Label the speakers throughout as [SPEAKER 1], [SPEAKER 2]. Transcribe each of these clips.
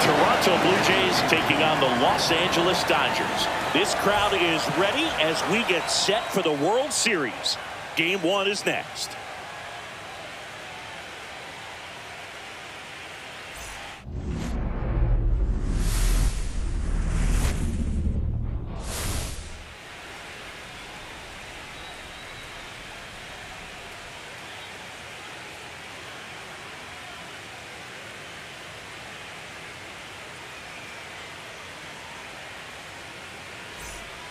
[SPEAKER 1] Toronto Blue Jays taking on the Los Angeles Dodgers. This crowd is ready as we get set for the World Series. Game 1 is next.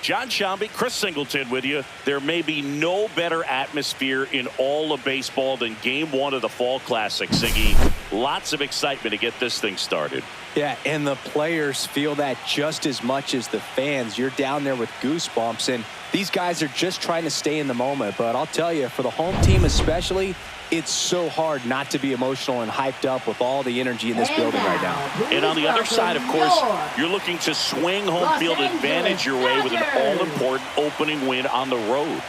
[SPEAKER 1] John Shambi, Chris Singleton with you. There may be no better atmosphere in all of baseball than Game 1 of the Fall Classic, Siggy. Lots of excitement to get this thing started.
[SPEAKER 2] Yeah, and the players feel that just as much as the fans. You're down there with goosebumps, and these guys are just trying to stay in the moment. But I'll tell you, for the home team especially, it's so hard not to be emotional and hyped up with all the energy in this building right now.
[SPEAKER 1] And on the other side, of course, you're looking to swing home field advantage your way with an all-important opening win on the road.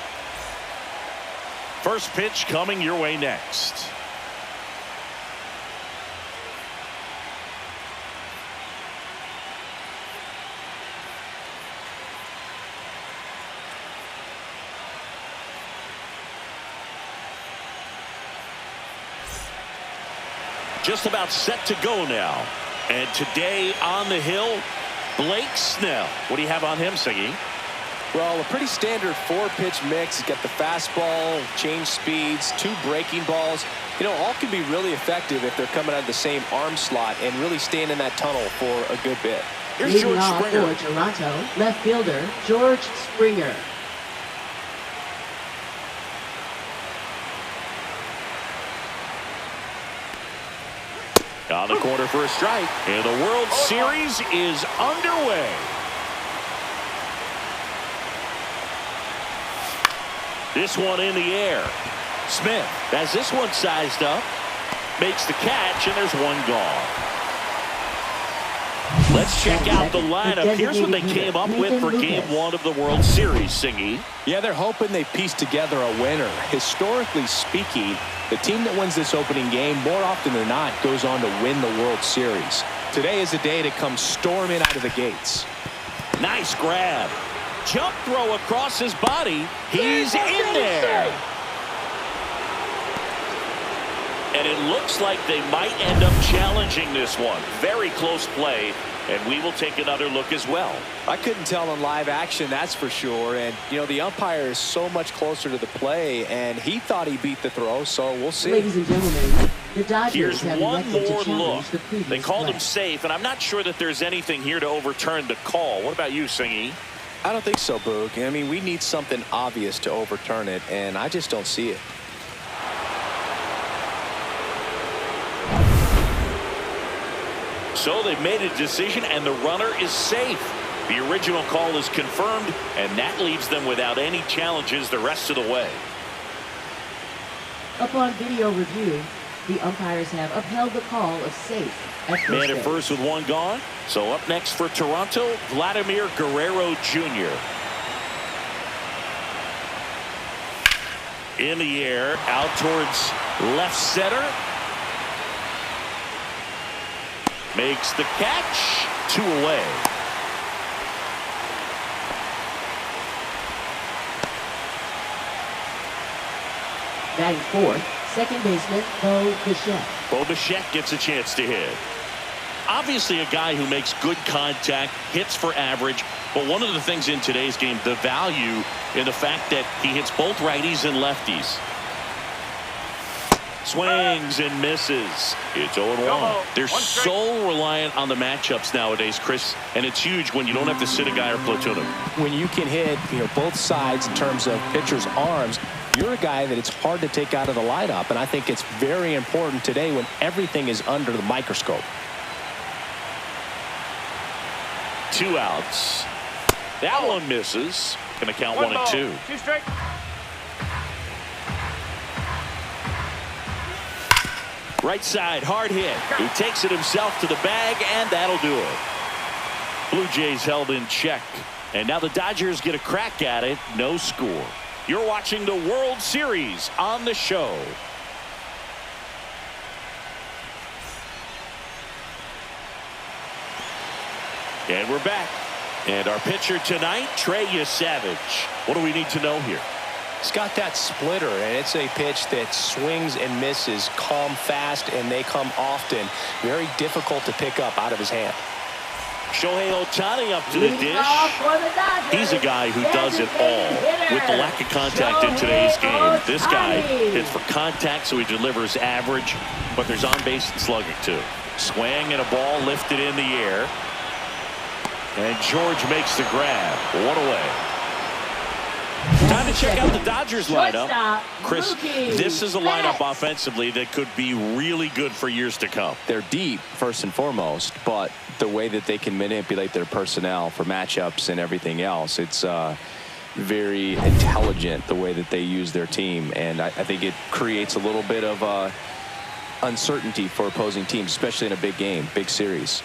[SPEAKER 1] First pitch coming your way next. Just about set to go now. And today on the hill, Blake Snell. What do you have on him, Siggy?
[SPEAKER 2] Well, a pretty standard 4-pitch mix. He's got the fastball, change speeds, 2 breaking balls. You know, all can be really effective if they're coming out of the same arm slot and really staying in that tunnel for a good bit.
[SPEAKER 1] Here's George Springer.
[SPEAKER 3] For Toronto, left fielder George Springer.
[SPEAKER 1] On the corner for a strike, and the World Series is underway. This one in the air. Smith has this one sized up, makes the catch, and there's one gone. Let's check out the lineup. Here's what they came up with for Game 1 of the World Series, Siggy.
[SPEAKER 2] Yeah, they're hoping they piece together a winner. Historically speaking, the team that wins this opening game more often than not goes on to win the World Series. Today is a day to come storming out of the gates.
[SPEAKER 1] Nice grab. Jump throw across his body. He's in there. And it looks like they might end up challenging this one. Very close play. And we will take another look as well.
[SPEAKER 2] I couldn't tell in live action, that's for sure. And, you know, the umpire is so much closer to the play, and he thought he beat the throw, so we'll see.
[SPEAKER 3] Ladies and gentlemen, the Dodgers
[SPEAKER 1] Here's one more look. They called
[SPEAKER 3] play.
[SPEAKER 1] him safe, and I'm not sure that there's anything here to overturn the call. What about you, Singy?
[SPEAKER 2] I don't think so, Boog. I mean, we need something obvious to overturn it, and I just don't see it.
[SPEAKER 1] So they've made a decision, and the runner is safe. The original call is confirmed, and that leaves them without any challenges the rest of the way.
[SPEAKER 3] Upon video review, the umpires have upheld the call of safe.
[SPEAKER 1] Man at first with one gone. So up next for Toronto, Vladimir Guerrero Jr. In the air, out towards left center. Makes the catch. 2 away.
[SPEAKER 3] Batting fourth, second baseman Bo Bichette.
[SPEAKER 1] Bo Bichette gets a chance to hit. Obviously a guy who makes good contact, hits for average, but one of the things in today's game, the value in the fact that he hits both righties and lefties. Swings and misses. It's 0-1. They're so reliant on the matchups nowadays, Chris, and it's huge when you don't have to sit a guy or platoon him.
[SPEAKER 2] When you can hit, you know, both sides in terms of pitchers' arms, you're a guy that it's hard to take out of the lineup, and I think it's very important today when everything is under the microscope.
[SPEAKER 1] 2 outs. That one misses. Gonna count 1-2.
[SPEAKER 4] 2 straight.
[SPEAKER 1] Right side, hard hit. He takes it himself to the bag, and that'll do it. Blue Jays held in check. And now the Dodgers get a crack at it. No score. You're watching the World Series on the show. And we're back. And our pitcher tonight, Trey Yesavage. What do we need to know here?
[SPEAKER 2] He's got that splitter, and it's a pitch that swings and misses, come fast, and they come often. Very difficult to pick up out of his hand.
[SPEAKER 1] Shohei Ohtani up to the dish. He's a guy who does it all. With the lack of contact in today's game, this guy hits for contact, so he delivers average, but there's on-base and slugging too. Swing and a ball lifted in the air. And George makes the grab. One away. Time to check out the Dodgers lineup. Chris, this is a lineup offensively that could be really good for years to come.
[SPEAKER 2] They're deep, first and foremost, but the way that they can manipulate their personnel for matchups and everything else, it's very intelligent the way that they use their team. And I think it creates a little bit of uncertainty for opposing teams, especially in a big game, big series.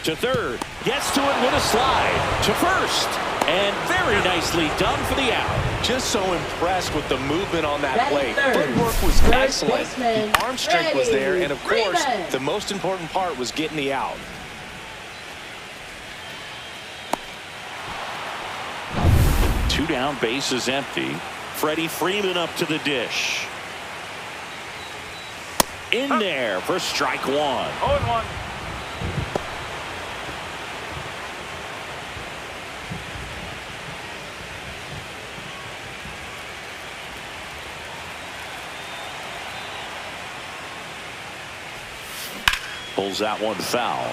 [SPEAKER 1] To third, gets to it with a slide. To first, and very nicely done for the out.
[SPEAKER 2] Just so impressed with the movement on that play. Footwork was excellent. The arm strength was there, and of course, the most important part was getting the out.
[SPEAKER 1] Two down, bases empty. Freddie Freeman up to the dish. In there for strike one.
[SPEAKER 4] 0-1.
[SPEAKER 1] Pulls that one foul.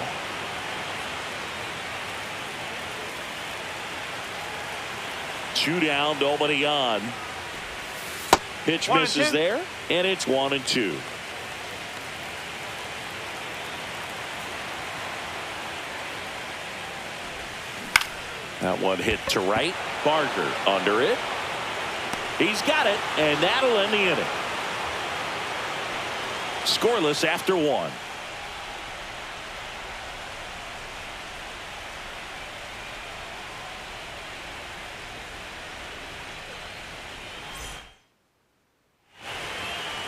[SPEAKER 1] Two down, nobody on. Pitch misses there, and it's 1-2. That one hit to right. Barker under it. He's got it, and that'll end the inning. Scoreless after one.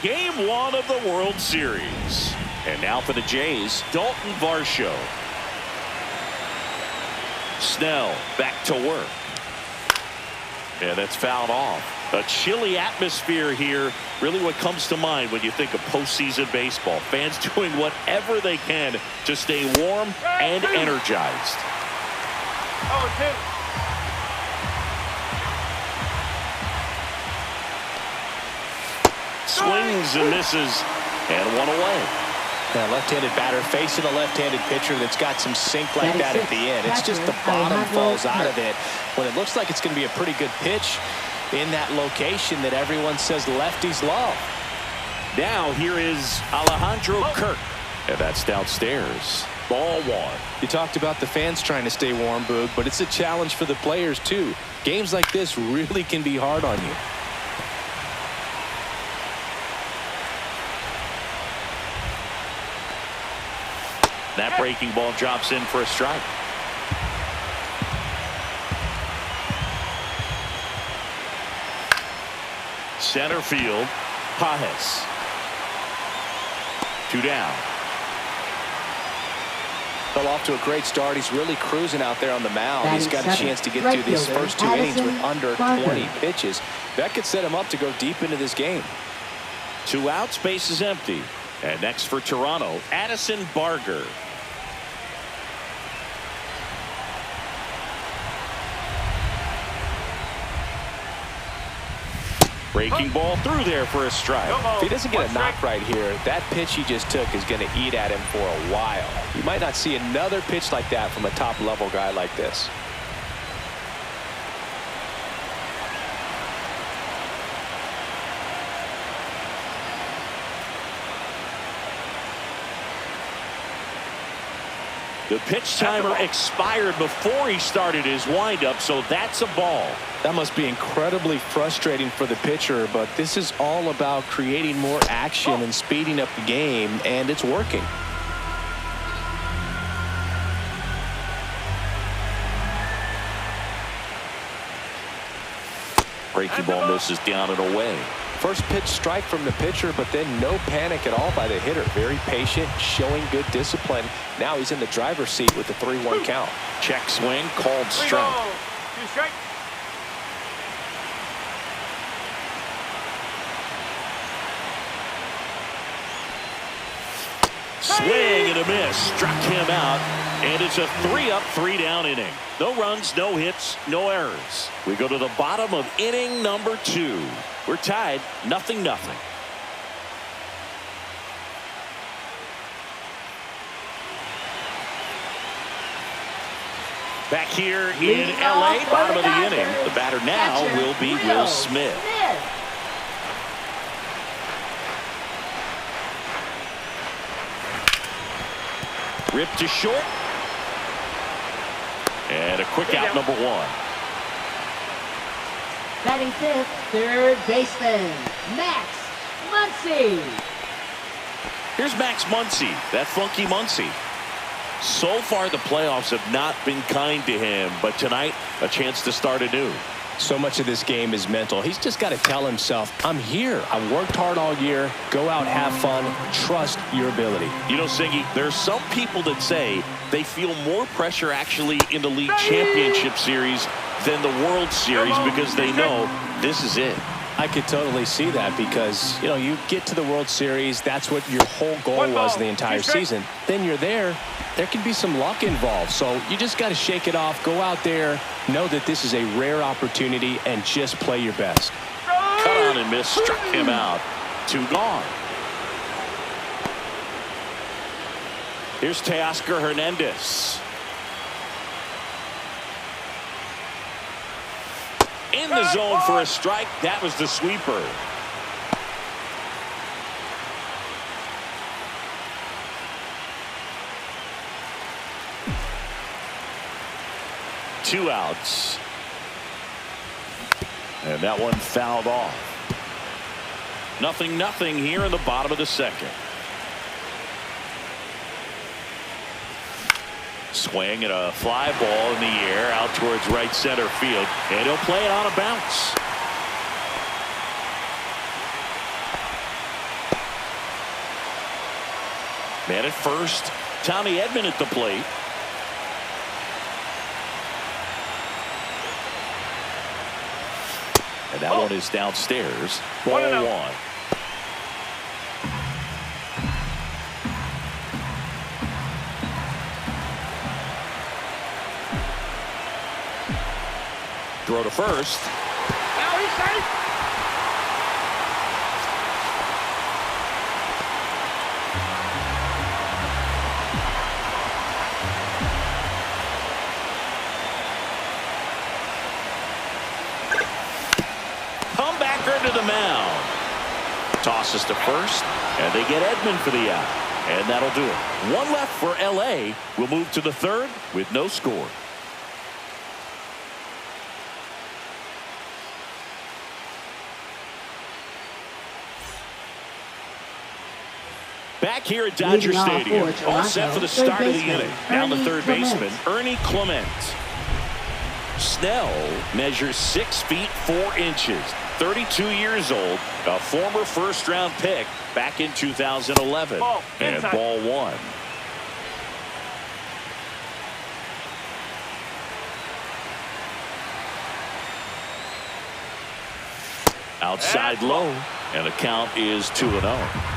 [SPEAKER 1] Game one of the World Series. And now for the Jays, Dalton Varsho. Snell back to work. And that's fouled off. A chilly atmosphere here. Really what comes to mind when you think of postseason baseball. Fans doing whatever they can to stay warm and energized.
[SPEAKER 4] 0-2.
[SPEAKER 1] Swings and misses, and one away.
[SPEAKER 2] That left-handed batter facing a left-handed pitcher that's got some sink like that at the end. It's just the bottom falls out of it when it looks like it's going to be a pretty good pitch in that location that everyone says lefties love.
[SPEAKER 1] Now here is Alejandro Kirk, and that's downstairs. Ball one.
[SPEAKER 2] You talked about the fans trying to stay warm, Boog, but it's a challenge for the players too. Games like this really can be hard on you.
[SPEAKER 1] That breaking ball drops in for a strike. Center field, Pajes. Two down.
[SPEAKER 2] Fell off to a great start. He's really cruising out there on the mound. He's got a chance to get through these first two innings with under 20 pitches. That could set him up to go deep into this game.
[SPEAKER 1] Two outs, base is empty. And next for Toronto, Addison Barger. Breaking ball through there for a strike.
[SPEAKER 2] If he doesn't get a knock right here, that pitch he just took is going to eat at him for a while. You might not see another pitch like that from a top-level guy like this.
[SPEAKER 1] The pitch timer expired before he started his windup, so that's a ball.
[SPEAKER 2] That must be incredibly frustrating for the pitcher, but this is all about creating more action and speeding up the game, and it's working.
[SPEAKER 1] Breaking ball misses down and away.
[SPEAKER 2] First pitch strike from the pitcher, but then no panic at all by the hitter. Very patient, showing good discipline. Now he's in the driver's seat with the 3-1 count.
[SPEAKER 1] Check swing, called strike.
[SPEAKER 4] 2 strikes.
[SPEAKER 1] Swing and a miss. Struck him out. And it's a 3-up, 3-down inning. No runs, no hits, no errors. We go to the bottom of inning number 2. We're tied, 0-0. Back here in LA, bottom of the inning. The batter now will be Will Smith. Ripped to short. And a quick out, number 1.
[SPEAKER 3] Batting fifth, third baseman, Max Muncy.
[SPEAKER 1] Here's Max Muncy, that funky Muncy. So far, the playoffs have not been kind to him, but tonight, a chance to start anew.
[SPEAKER 2] So much of this game is mental. He's just got to tell himself, I'm here. I've worked hard all year. Go out, have fun, trust your ability.
[SPEAKER 1] You know, Singy, there's some people that say they feel more pressure actually in the league championship series than the World Series because they know this is it.
[SPEAKER 2] I could totally see that because, you know, you get to the World Series, that's what your whole goal was the entire season. Then you're there can be some luck involved. So you just got to shake it off, go out there, know that this is a rare opportunity, and just play your best.
[SPEAKER 1] Cut on and miss, struck him out. 2 gone. Here's Teoscar Hernandez. In the zone for a strike. That was the sweeper. Two outs. And that one fouled off. 0-0 here in the bottom of the second. Swing and a fly ball in the air out towards right center field, and he'll play it on a bounce. Man at first, Tommy Edman at the plate. And that one is downstairs. Ball 1. Throw to first.
[SPEAKER 4] Now he's safe.
[SPEAKER 1] Comebacker to the mound. Tosses to first, and they get Edman for the out. And that'll do it. One left for LA. We'll move to the third with no score. Back here at Dodger Stadium, all set for the start of the inning. Down the third baseman, Ernie Clement. Snell measures 6 feet 4 inches, 32 years old, a former first-round pick back in 2011. And ball 1. Outside low, and the count is 2-0.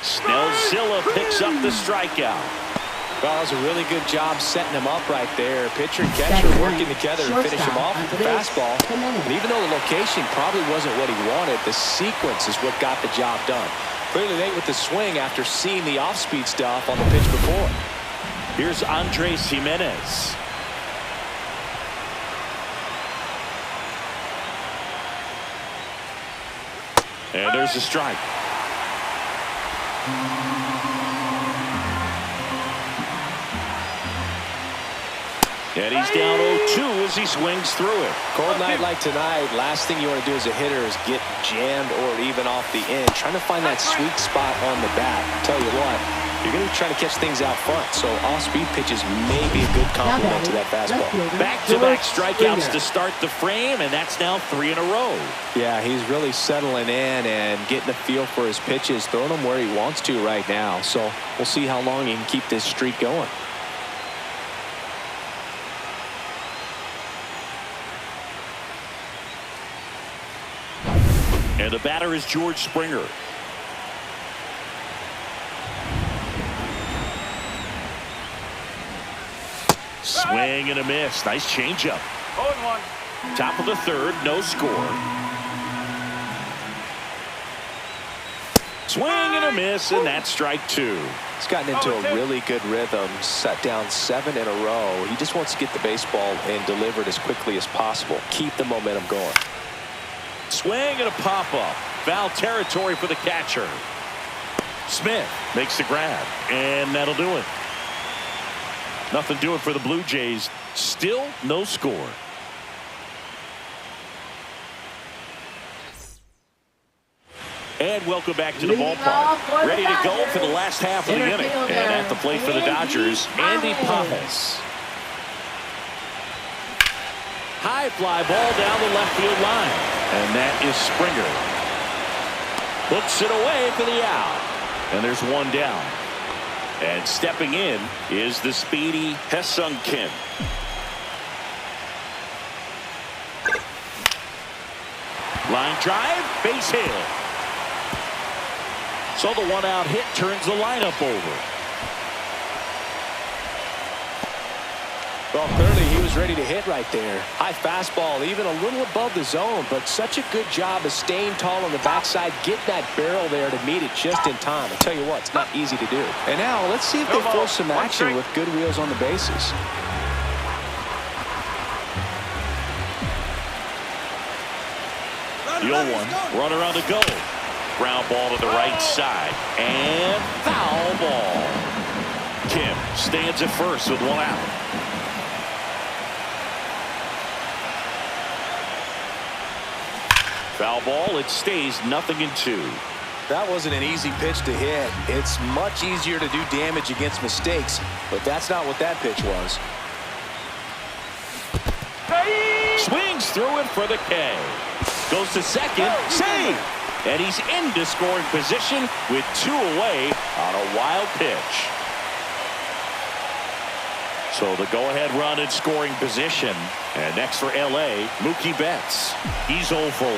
[SPEAKER 1] Snellzilla picks up the strikeout.
[SPEAKER 2] Well, that was a really good job setting him up right there. Pitcher and catcher working together to finish him off with the fastball. And even though the location probably wasn't what he wanted, the sequence is what got the job done. Clearly late with the swing after seeing the off-speed stuff on the pitch before.
[SPEAKER 1] Here's Andres Jimenez. And there's a strike. And he's down 0-2 as he swings through it.
[SPEAKER 2] Cold night like tonight, last thing you want to do as a hitter is get jammed or even off the end. Trying to find that sweet spot on the bat. Tell you what, you're going to be trying to catch things out front, so off-speed pitches may be a good complement to that fastball.
[SPEAKER 1] Back-to-back strikeouts to start the frame, and that's now 3 in a row.
[SPEAKER 2] Yeah, he's really settling in and getting a feel for his pitches, throwing them where he wants to right now. So we'll see how long he can keep this streak going.
[SPEAKER 1] And the batter is George Springer. Swing and a miss. Nice changeup.
[SPEAKER 4] 0-1.
[SPEAKER 1] Top of the third, no score. Swing and a miss, and that's strike 2.
[SPEAKER 2] He's gotten into a really good rhythm, set down 7 in a row. He just wants to get the baseball and deliver it as quickly as possible. Keep the momentum going.
[SPEAKER 1] Swing and a pop-up. Foul territory for the catcher. Smith makes the grab, and that'll do it. Nothing doing for the Blue Jays. Still no score. And welcome back to the ballpark. Ready to go for the last half of the inning. And at the plate for the Dodgers, Andy Pages. High fly ball down the left field line. And that is Springer. Hooks it away for the out. And there's one down. And stepping in is the speedy Ha-Seong Kim. Line drive, base hit. So the one-out hit turns the lineup over.
[SPEAKER 2] Well, clearly he was ready to hit right there. High fastball, even a little above the zone, but such a good job of staying tall on the backside, getting that barrel there to meet it just in time. I tell you what, it's not easy to do. And now let's see if they force some action with good wheels on the bases.
[SPEAKER 1] The 0-1, runner on the go. Ground ball to the right side. And foul ball. Kim stands at first with one out. Foul ball, it stays 0-2.
[SPEAKER 2] That wasn't an easy pitch to hit. It's much easier to do damage against mistakes, but that's not what that pitch was.
[SPEAKER 1] Swings through it for the K. Goes to second, save! And he's into scoring position with 2 away on a wild pitch. So the go-ahead run in scoring position. And next for L.A., Mookie Betts. He's 0 for 1.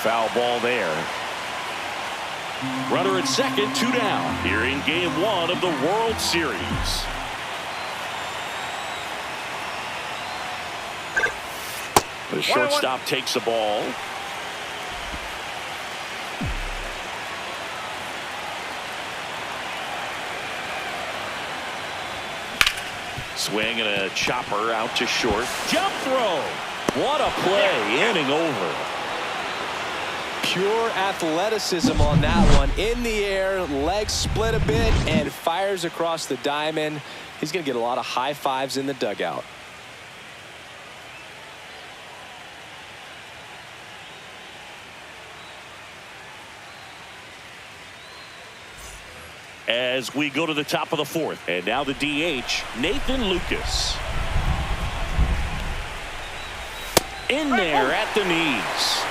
[SPEAKER 1] Foul ball there. Runner at second, 2 down. Here in Game 1 of the World Series. The shortstop takes the ball. Swing and a chopper out to short. Jump throw. What a play. Inning over.
[SPEAKER 2] Pure athleticism on that one. In the air, legs split a bit, and fires across the diamond. He's going to get a lot of high fives in the dugout.
[SPEAKER 1] As we go to the top of the 4th. And now the DH, Nathan Lucas. In there at the knees.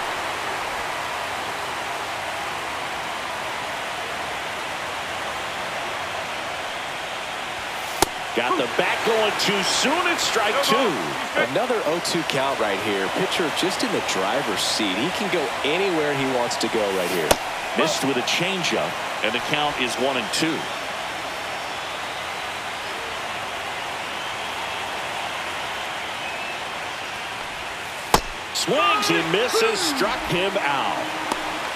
[SPEAKER 1] Got the bat going too soon. It's strike 2.
[SPEAKER 2] Another 0-2 count right here. Pitcher just in the driver's seat. He can go anywhere he wants to go right here.
[SPEAKER 1] Missed with a changeup, and the count is 1-2. Swings and misses, struck him out.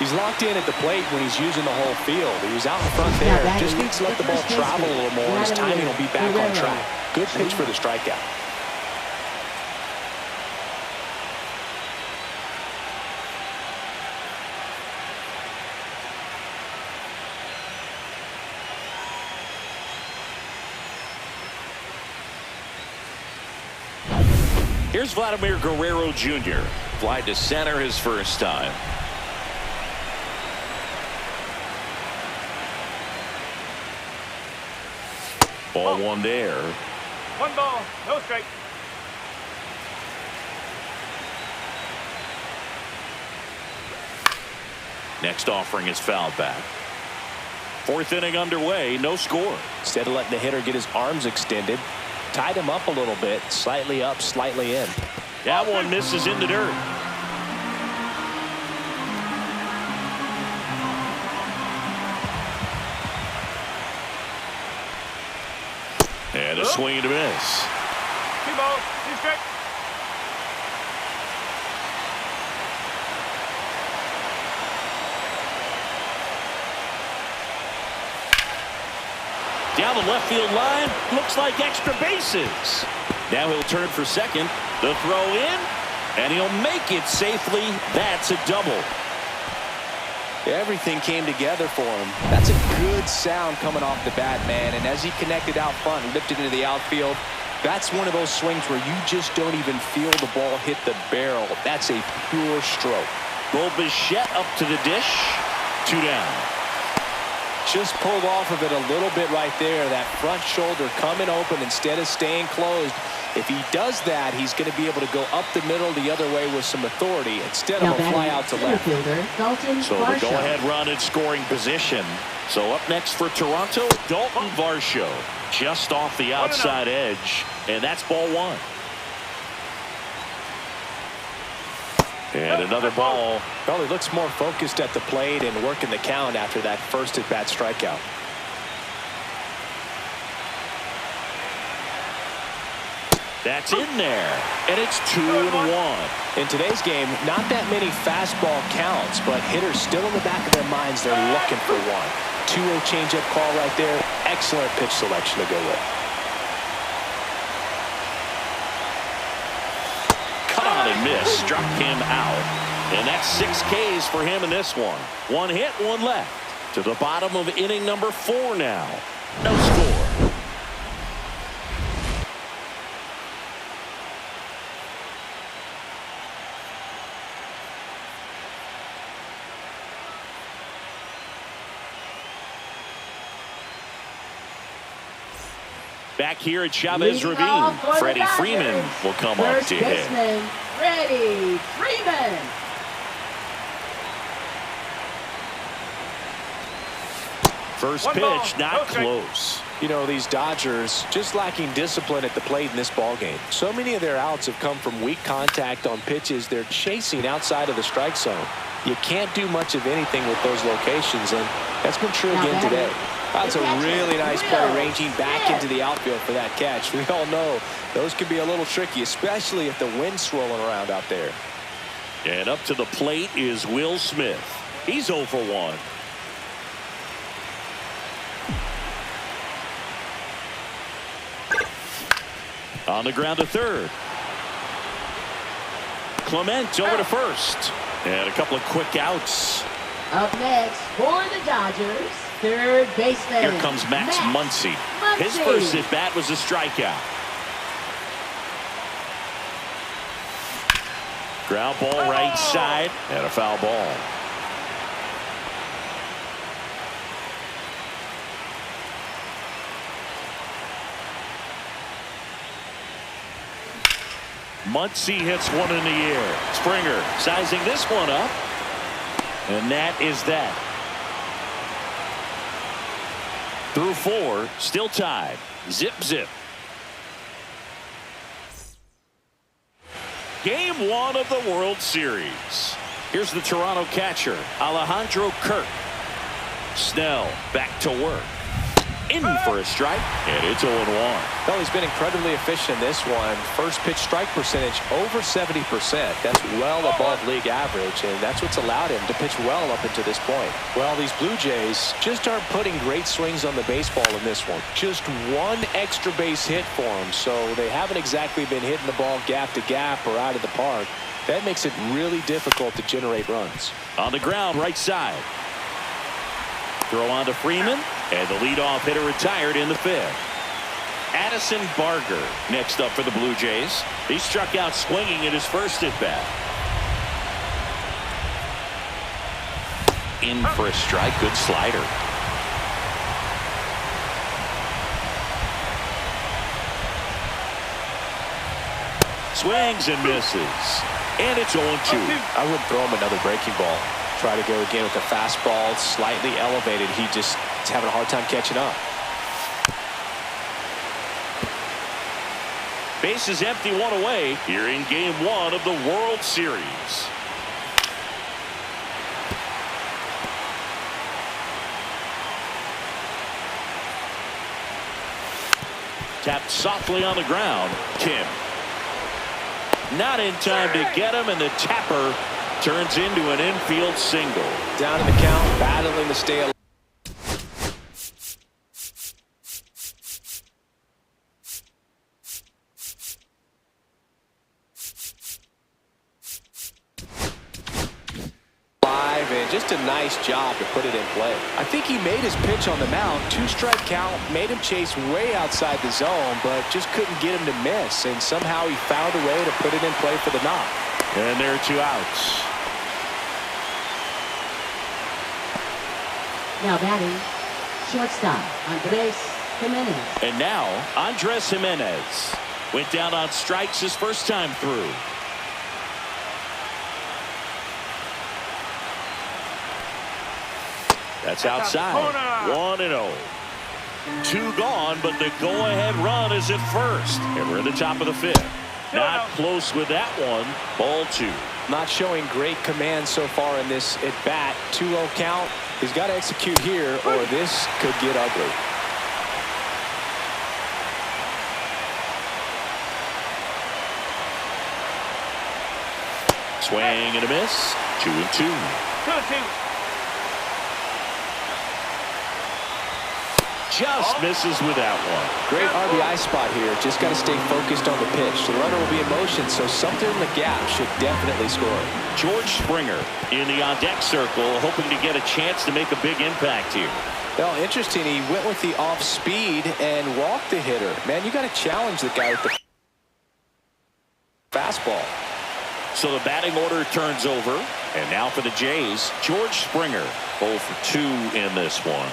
[SPEAKER 2] He's locked in at the plate when he's using the whole field. He was out in front there. Just needs to let the ball travel a little more, and his timing will be back on track. Good pitch for the strikeout.
[SPEAKER 1] Here's Vladimir Guerrero Jr. Fly to center his first time. Ball one there.
[SPEAKER 4] 1 ball, no strike.
[SPEAKER 1] Next offering is fouled back. Fourth inning underway, no score.
[SPEAKER 2] Instead of letting the hitter get his arms extended, tied him up a little bit, slightly up, slightly in.
[SPEAKER 1] That one misses in the dirt. And a swing and a miss.
[SPEAKER 4] 2 balls, 2 strikes.
[SPEAKER 1] Down the left field line, looks like extra bases. Now he'll turn for second. The throw in, and he'll make it safely. That's a double.
[SPEAKER 2] Everything came together for him. That's a good sound coming off the bat, man. And as he connected out front and lifted into the outfield, that's one of those swings where you just don't even feel the ball hit the barrel. That's a pure stroke.
[SPEAKER 1] Bo Bichette up to the dish. 2 down.
[SPEAKER 2] Just pulled off of it a little bit right there. That front shoulder coming open instead of staying closed. If he does that, he's going to be able to go up the middle the other way with some authority instead of a fly out to left.
[SPEAKER 1] So the go-ahead run in scoring position. So up next for Toronto, Dalton Varsho. Just off the outside edge. And that's ball 1. And another ball.
[SPEAKER 2] Well, he looks more focused at the plate and working the count after that first at-bat strikeout.
[SPEAKER 1] That's in there, and it's 2-1.
[SPEAKER 2] In today's game, not that many fastball counts, but hitters still in the back of their minds, they're looking for one. 2-0 changeup call right there. Excellent pitch selection to go with.
[SPEAKER 1] Cut on and miss, struck him out. And that's 6 Ks for him in this one. 1 hit, 1 left. To the bottom of inning number 4 now. No score. Back here at Chavez Ravine, Freddie Freeman will come up to hit.
[SPEAKER 3] Freddie Freeman.
[SPEAKER 1] First pitch, not close.
[SPEAKER 2] You know, these Dodgers just lacking discipline at the plate in this ballgame. So many of their outs have come from weak contact on pitches they're chasing outside of the strike zone. You can't do much of anything with those locations, and that's been true again today. That's a really nice play, ranging back into the outfield for that catch. We all know those can be a little tricky, especially if the wind's swirling around out there.
[SPEAKER 1] And up to the plate is Will Smith. He's 0 for 1. On the ground to third. Clement over to first. And a couple of quick outs.
[SPEAKER 3] Up next for the Dodgers, third baseman.
[SPEAKER 1] Here comes Max Muncy. His first at bat was a strikeout. Ground ball right side and a foul ball. Muncy hits one in the air. Springer sizing this one up. And that is that. Through 4, still tied. Zip, zip. Game 1 of the World Series. Here's the Toronto catcher, Alejandro Kirk. Snell back to work. In for a strike, and it's 0-1.
[SPEAKER 2] Well, he's been incredibly efficient in this one. First pitch strike percentage over 70%. That's well above league average, and that's what's allowed him to pitch well up until this point. Well, these Blue Jays just aren't putting great swings on the baseball in this one. Just 1 extra base hit for them, so they haven't exactly been hitting the ball gap to gap or out of the park. That makes it really difficult to generate runs.
[SPEAKER 1] On the ground, right side. Throw on to Freeman, and the leadoff hitter retired in the 5th. Madison Barger next up for the Blue Jays. He struck out swinging in his first at-bat. In for a strike. Good slider. Swings and misses. And it's 0-2.
[SPEAKER 2] I wouldn't throw him another breaking ball. Try to go again with the fastball slightly elevated. He just is having a hard time catching up.
[SPEAKER 1] Bases empty, one away here in Game 1 of the World Series. Tapped softly on the ground. Kim. Not in time to get him, and the tapper turns into an infield single.
[SPEAKER 2] Down in the count, battling to stay alive. And just a nice job to put it in play. I think he made his pitch on the mound. 2-strike count, made him chase way outside the zone, but just couldn't get him to miss. And somehow he found a way to put it in play for the knock.
[SPEAKER 1] And there are 2 outs.
[SPEAKER 3] Now batting, shortstop, Andres Jimenez.
[SPEAKER 1] And now, Andres Jimenez went down on strikes his first time through. That's outside. 1-0. 2 gone, but the go-ahead run is at first. And we're at the top of the 5th. Not close with that one. Ball 2.
[SPEAKER 2] Not showing great command so far in this at-bat. 2-0 count. He's got to execute here, or this could get ugly.
[SPEAKER 1] Swing and a miss. 2-2.
[SPEAKER 4] 2-2.
[SPEAKER 1] Just misses with that one.
[SPEAKER 2] Great RBI spot here. Just got to stay focused on the pitch. The runner will be in motion, so something in the gap should definitely score.
[SPEAKER 1] George Springer in the on-deck circle, hoping to get a chance to make a big impact here.
[SPEAKER 2] Well, interesting. He went with the off speed and walked the hitter. Man, you got to challenge the guy with the fastball.
[SPEAKER 1] So the batting order turns over. And now for the Jays, George Springer, 0 for 2 in this one.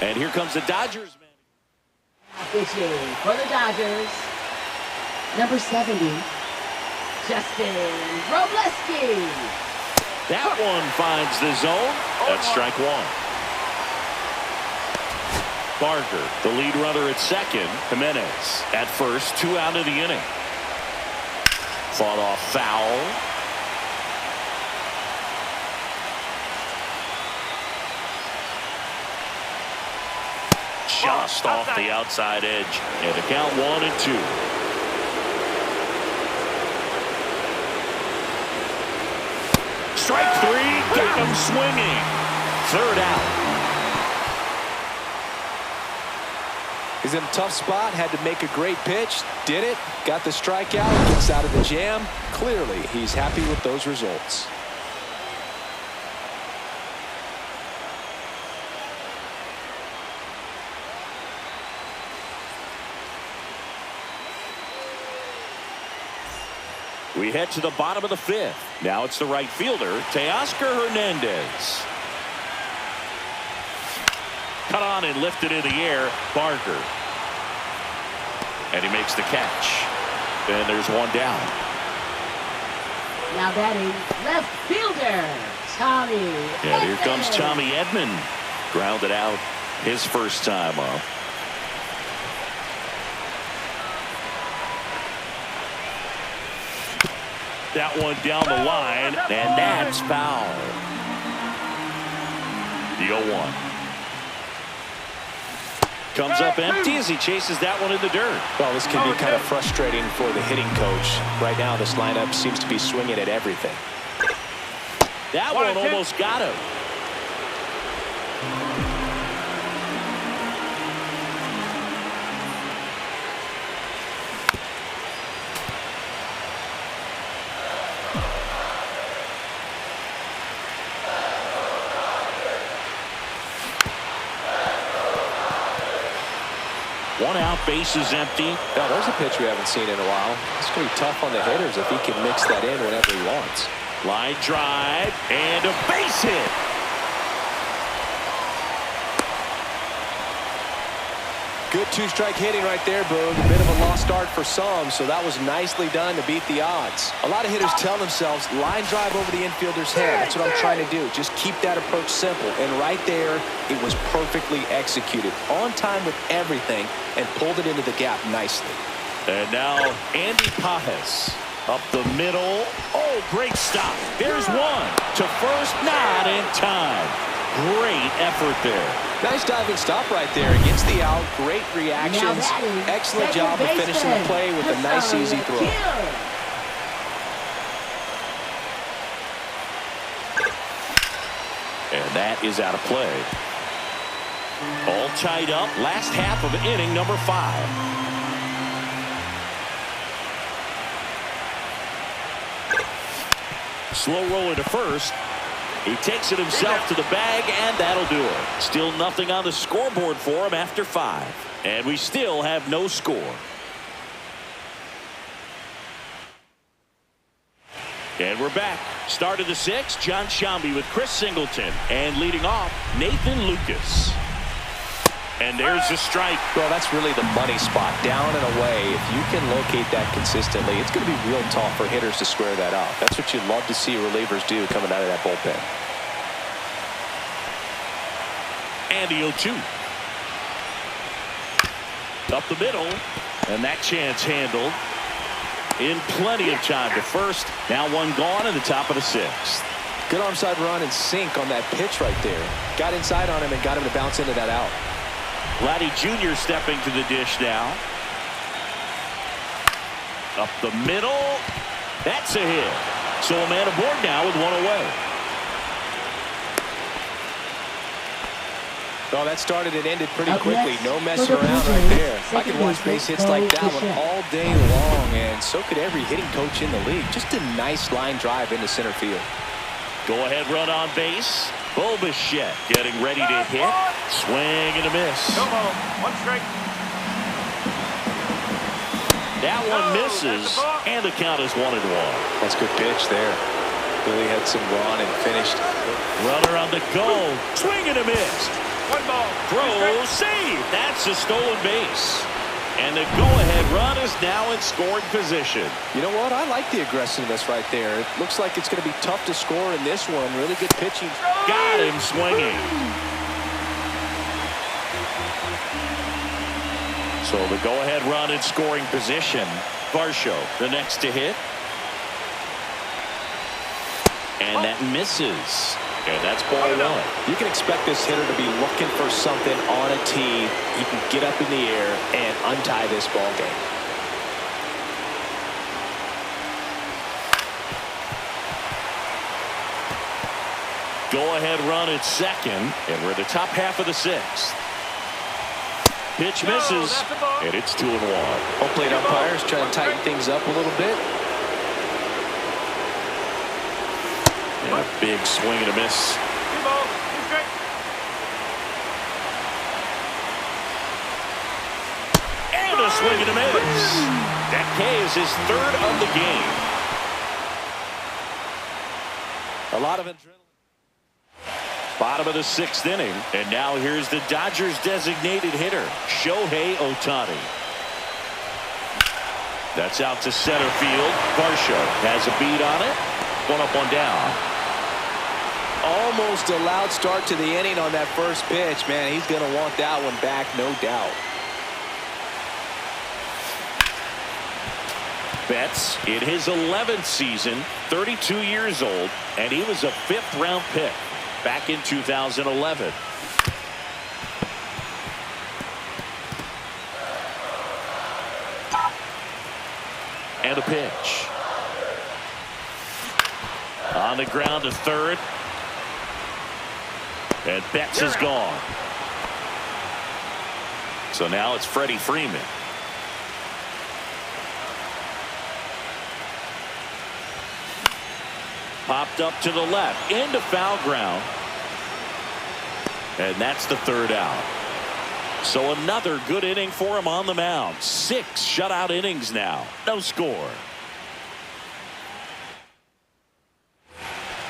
[SPEAKER 1] And here comes the Dodgers.
[SPEAKER 3] Pitching for the Dodgers, number 70, Justin Robleski.
[SPEAKER 1] That one finds the zone. That's strike 1. Barker, the lead runner at second. Jimenez at first, 2 out of the inning. Fought off foul. Just off the outside edge. And the count 1-2. Strike 3. Got him swinging. 3rd out.
[SPEAKER 2] He's in a tough spot. Had to make a great pitch. Did it. Got the strikeout. Gets out of the jam. Clearly, he's happy with those results.
[SPEAKER 1] We head to the bottom of the 5th. Now it's the right fielder, Teoscar Hernandez. Cut on and lifted in the air, Barker. And he makes the catch. And there's one down.
[SPEAKER 3] Now batting, left fielder, Tommy
[SPEAKER 1] And here comes Tommy Edman. Grounded out his first time up. That one down the line, and that's foul. The 0-1. Comes up empty as he chases that one in the dirt.
[SPEAKER 2] Well, this can be kind of frustrating for the hitting coach. Right now, this lineup seems to be swinging at everything.
[SPEAKER 1] That one almost got him. One out, base is empty.
[SPEAKER 2] Now, there's a pitch we haven't seen in a while. It's going to be tough on the hitters if he can mix that in whenever he wants.
[SPEAKER 1] Line drive and a base hit.
[SPEAKER 2] Good two-strike hitting right there, Boog. A bit of a lost start for some, so that was nicely done to beat the odds. A lot of hitters tell themselves, line drive over the infielder's head. That's what I'm trying to do. Just keep that approach simple. And right there, it was perfectly executed. On time with everything, and pulled it into the gap nicely.
[SPEAKER 1] And now, Andy Pajes up the middle. Oh, great stop. There's one to first, not in time. Great effort there.
[SPEAKER 2] Nice diving stop right there. Gets the out. Great reactions. Excellent job of finishing the play with a nice, easy throw.
[SPEAKER 1] And that is out of play. All tied up. Last half of inning number 5. Slow roll into first. He takes it himself to the bag, and that'll do it. Still nothing on the scoreboard for him after 5. And we still have no score. And we're back. Start of the 6th, John Shambi with Chris Singleton. And leading off, Nathan Lucas. And there's a strike.
[SPEAKER 2] Well, that's really the money spot. Down and away. If you can locate that consistently, it's going to be real tough for hitters to square that up. That's what you'd love to see relievers do coming out of that bullpen.
[SPEAKER 1] And the 0-2. Up the middle. And that chance handled in plenty of time to first. Now one gone in the top of the 6th.
[SPEAKER 2] Good arm side run and sink on that pitch right there. Got inside on him and got him to bounce into that out.
[SPEAKER 1] Vladdy Jr. stepping to the dish now. Up the middle. That's a hit. So a man aboard now with one away.
[SPEAKER 2] Well, that started and ended pretty quickly. No messing around right there. I could watch base hits like that one all day long, and so could every hitting coach in the league. Just a nice line drive into center field.
[SPEAKER 1] Go-ahead run on base. Bobichette getting ready to hit. Swing and a miss.
[SPEAKER 4] No ball. 1 strike.
[SPEAKER 1] That one misses, and the count is 1-1.
[SPEAKER 2] That's a good pitch there. Really had some run and finished.
[SPEAKER 1] Runner on the go. Swing and a miss.
[SPEAKER 4] 1 ball.
[SPEAKER 1] Throw, save. That's a stolen base. And the go-ahead run is now in scoring position.
[SPEAKER 2] You know what? I like the aggressiveness right there. It looks like it's going to be tough to score in this one. Really good pitching.
[SPEAKER 1] Got him swinging. So the go-ahead run in scoring position. Varsho, the next to hit. And that misses. And that's ball 1.
[SPEAKER 2] You can expect this hitter to be looking for something on a tee. He can get up in the air and untie this ball game.
[SPEAKER 1] Go-ahead run at second, and we're in the top half of the 6th. Pitch misses, and it's 2-1.
[SPEAKER 2] Home plate umpires trying to tighten things up a little bit.
[SPEAKER 1] And a big swing and a miss.
[SPEAKER 4] 2 ball. 2 strike.
[SPEAKER 1] And a swing and a miss. That K is his 3rd of the game.
[SPEAKER 2] A lot of adrenaline.
[SPEAKER 1] Bottom of the 6th inning. And now here's the Dodgers designated hitter, Shohei Ohtani. That's out to center field. Varsho has a beat on it. 1 up, 1 down.
[SPEAKER 2] Almost a loud start to the inning on that first pitch. Man, he's going to want that one back, no doubt.
[SPEAKER 1] Betts in his 11th season, 32 years old, and he was a 5th-round pick back in 2011. And a pitch. On the ground to third. And Betts is gone. So now it's Freddie Freeman. Popped up to the left into foul ground. And that's the 3rd out. So another good inning for him on the mound. 6 shutout innings now. No score.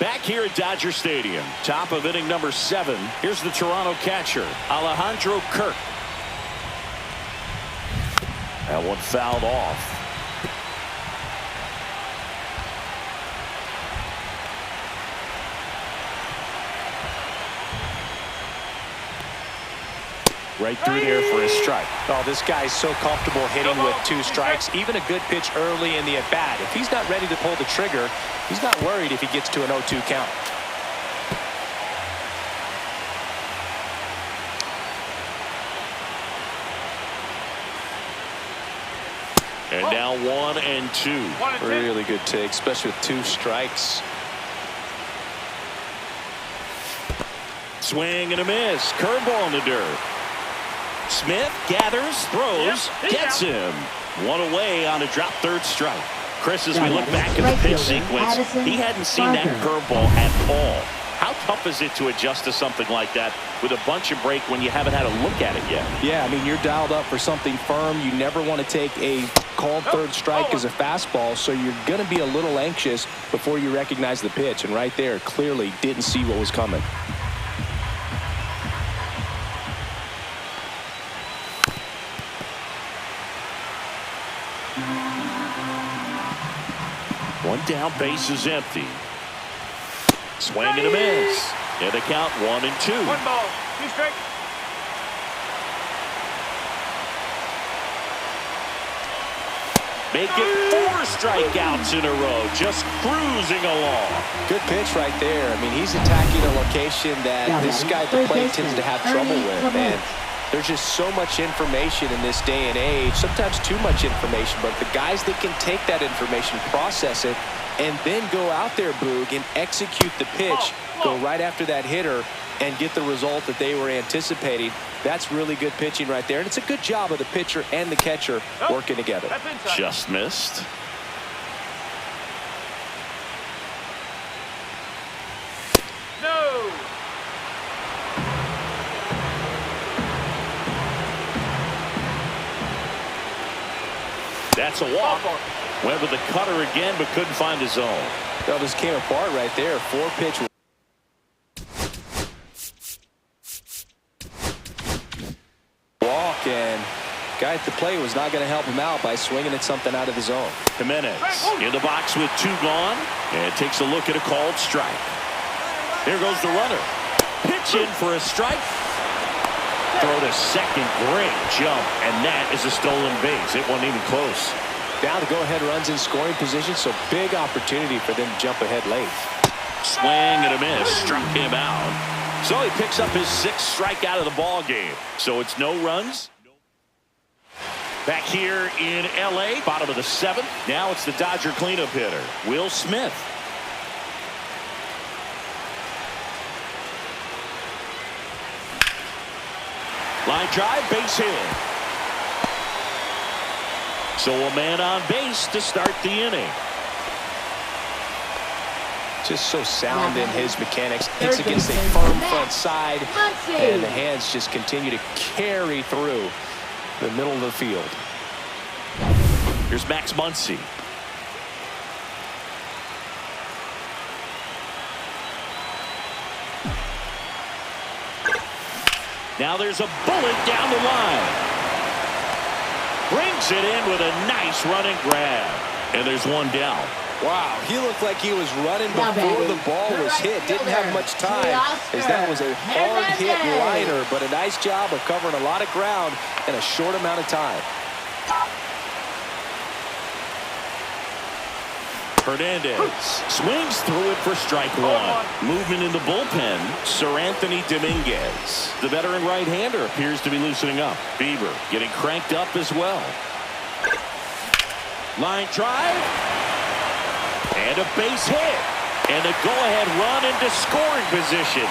[SPEAKER 1] Back here at Dodger Stadium, top of inning number 7. Here's the Toronto catcher, Alejandro Kirk. That one fouled off. Right through there for a strike.
[SPEAKER 2] Oh, this guy's so comfortable hitting with 2 strikes. Even a good pitch early in the at-bat. If he's not ready to pull the trigger, he's not worried if he gets to an 0-2 count.
[SPEAKER 1] And now 1 and 2.
[SPEAKER 2] Really good take, especially with 2 strikes.
[SPEAKER 1] Swing and a miss. Curveball in the dirt. Smith gathers, throws, gets him. 1 away on a drop 3rd strike. Chris, as we look back at the pitch sequence, he hadn't seen that curveball at all. How tough is it to adjust to something like that with a bunch of break when you haven't had a look at it yet?
[SPEAKER 2] Yeah, I mean, you're dialed up for something firm. You never want to take a called 3rd strike as a fastball, so you're going to be a little anxious before you recognize the pitch. And right there, clearly didn't see what was coming.
[SPEAKER 1] One down, base is empty. Swing and a miss. And the count 1 and 2.
[SPEAKER 4] 1 ball, 2 strikes.
[SPEAKER 1] Make it 4 strikeouts in a row. Just cruising along.
[SPEAKER 2] Good pitch right there. I mean, he's attacking a location that this guy at the plate tends to have trouble with. And there's just so much information in this day and age, sometimes too much information, but the guys that can take that information, process it, and then go out there, Boog, and execute the pitch, go right after that hitter, and get the result that they were anticipating. That's really good pitching right there, and it's a good job of the pitcher and the catcher working together.
[SPEAKER 1] Just missed.
[SPEAKER 4] No.
[SPEAKER 1] That's a walk. Went with the cutter again, but couldn't find his zone.
[SPEAKER 2] Well, this came apart right there. 4-pitch walk, and guy at the plate was not going to help him out by swinging at something out of the zone.
[SPEAKER 1] Jimenez in the box with 2 gone, and takes a look at a called strike. There goes the runner. Pitch in for a strike. Throw to second, great jump, and that is a stolen base. It wasn't even close.
[SPEAKER 2] Now the go-ahead runs in scoring position, so big opportunity for them to jump ahead late.
[SPEAKER 1] Swing and a miss, struck him out. So he picks up his 6th strikeout of the ball game. So it's no runs. Back here in LA, bottom of the 7th. Now it's the Dodger cleanup hitter, Will Smith. Line drive, base hit. So a man on base to start the inning.
[SPEAKER 2] Just so sound in his mechanics. Hits against a firm front side, and the hands just continue to carry through the middle of the field.
[SPEAKER 1] Here's Max Muncy. Now there's a bullet down the line. Brings it in with a nice running grab. And there's 1 down.
[SPEAKER 2] Wow, he looked like he was running before the ball was hit. Didn't have much time, as that was a hard-hit liner, but a nice job of covering a lot of ground in a short amount of time.
[SPEAKER 1] Hernandez swings through it for strike 1. Movement in the bullpen. Sir Anthony Dominguez. The veteran right-hander appears to be loosening up. Bieber getting cranked up as well. Line drive. And a base hit. And a go-ahead run into scoring position.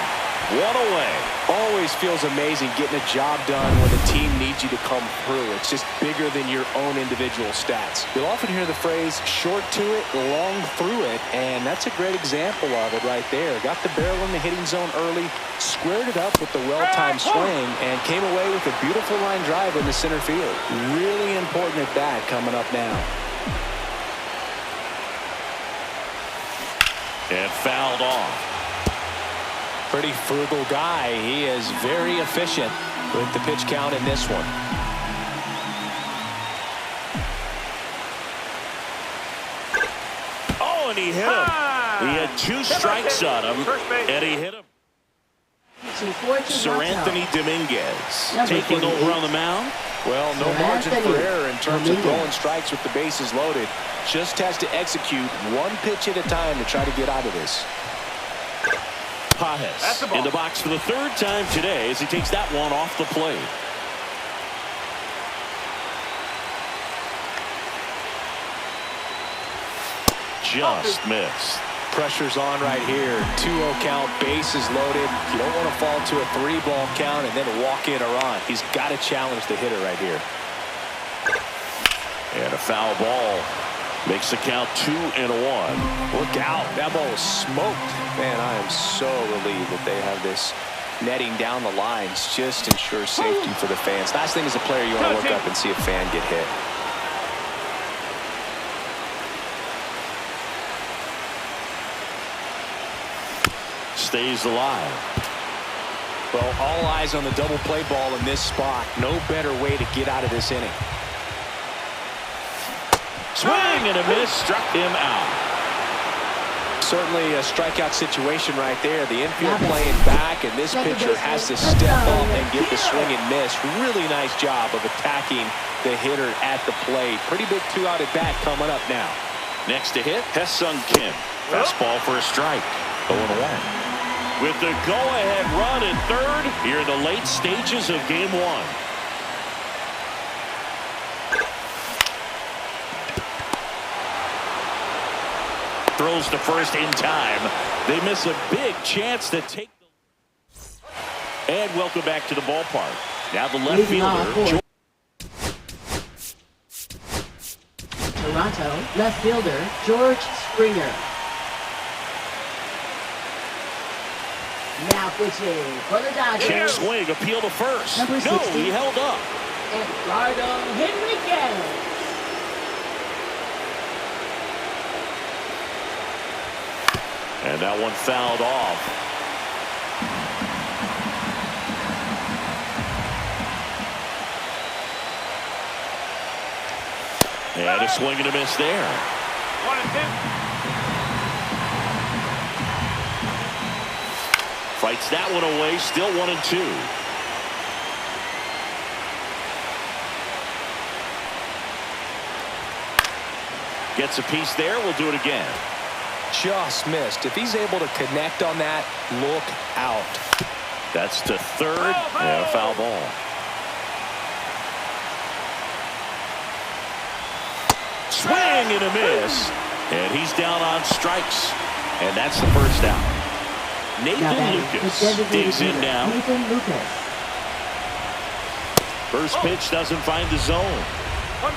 [SPEAKER 1] One away.
[SPEAKER 2] Always feels amazing getting a job done when the team needs you to come through. It's just bigger than your own individual stats. You'll often hear the phrase, short to it, long through it, and that's a great example of it right there. Got the barrel in the hitting zone early, squared it up with the well-timed swing, and came away with a beautiful line drive in the center field. Really important at bat coming up now.
[SPEAKER 1] And fouled off.
[SPEAKER 2] Pretty frugal guy. He is very efficient with the pitch count in this one.
[SPEAKER 1] Oh, and he hit him. He had 2 strikes on him, and he hit him. Sir Anthony Dominguez taking over on the mound.
[SPEAKER 2] Well, no margin for error in terms of throwing strikes with the bases loaded. Just has to execute one pitch at a time to try to get out of this.
[SPEAKER 1] Pajes in the box for the 3rd time today as he takes that one off the plate. Just missed.
[SPEAKER 2] Pressure's on right here. 2-0 count, bases loaded. You don't want to fall to a 3-ball count and then walk in or on. He's got to challenge the hitter right here.
[SPEAKER 1] And a foul ball. Makes the count 2-1.
[SPEAKER 2] Look out. That ball was smoked. Man, I am so relieved that they have this netting down the lines. Just ensures safety for the fans. Last thing as a player, you want to look up and see a fan get hit.
[SPEAKER 1] Stays alive.
[SPEAKER 2] Well, all eyes on the double play ball in this spot. No better way to get out of this inning.
[SPEAKER 1] Swing and a miss, struck him out.
[SPEAKER 2] Certainly a strikeout situation right there. The infield playing back, and this pitcher has to step up and get the swing and miss. Really nice job of attacking the hitter at the plate. Pretty big 2-out at bat coming up now.
[SPEAKER 1] Next to hit, Hesung Kim. Fastball for a strike. 0-1. With the go-ahead run at 3rd here in the late stages of Game 1. Throws to first in time. They miss a big chance to take the... And welcome back to the ballpark. Now the left fielder.
[SPEAKER 3] Toronto left fielder George Springer. Now pitching for the Dodgers.
[SPEAKER 1] Check swing, appeal to first.
[SPEAKER 3] Number 60.
[SPEAKER 1] No, he held up.
[SPEAKER 3] Eduardo Henriquez.
[SPEAKER 1] And that one fouled off. And a swing and a miss there.
[SPEAKER 4] 1-2.
[SPEAKER 1] Fights that one away, still 1-2. Gets a piece there, we'll do it again.
[SPEAKER 2] Just missed. If he's able to connect on that, look out.
[SPEAKER 1] That's to 3rd, and a foul ball. Swing and a miss. And he's down on strikes. And that's the first out. Nathan Lucas digs in now.
[SPEAKER 3] Nathan Lucas.
[SPEAKER 1] First pitch doesn't find the zone.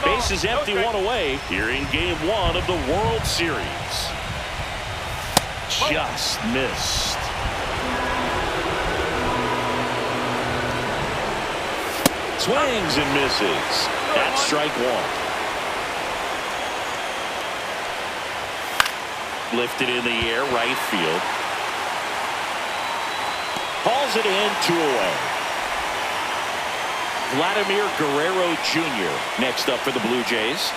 [SPEAKER 1] Base is empty, one away here in Game 1 of the World Series. Just missed. Swings and misses. That's strike 1. Lifted in the air, right field. Hauls it in, 2 away. Vladimir Guerrero Jr. next up for the Blue Jays.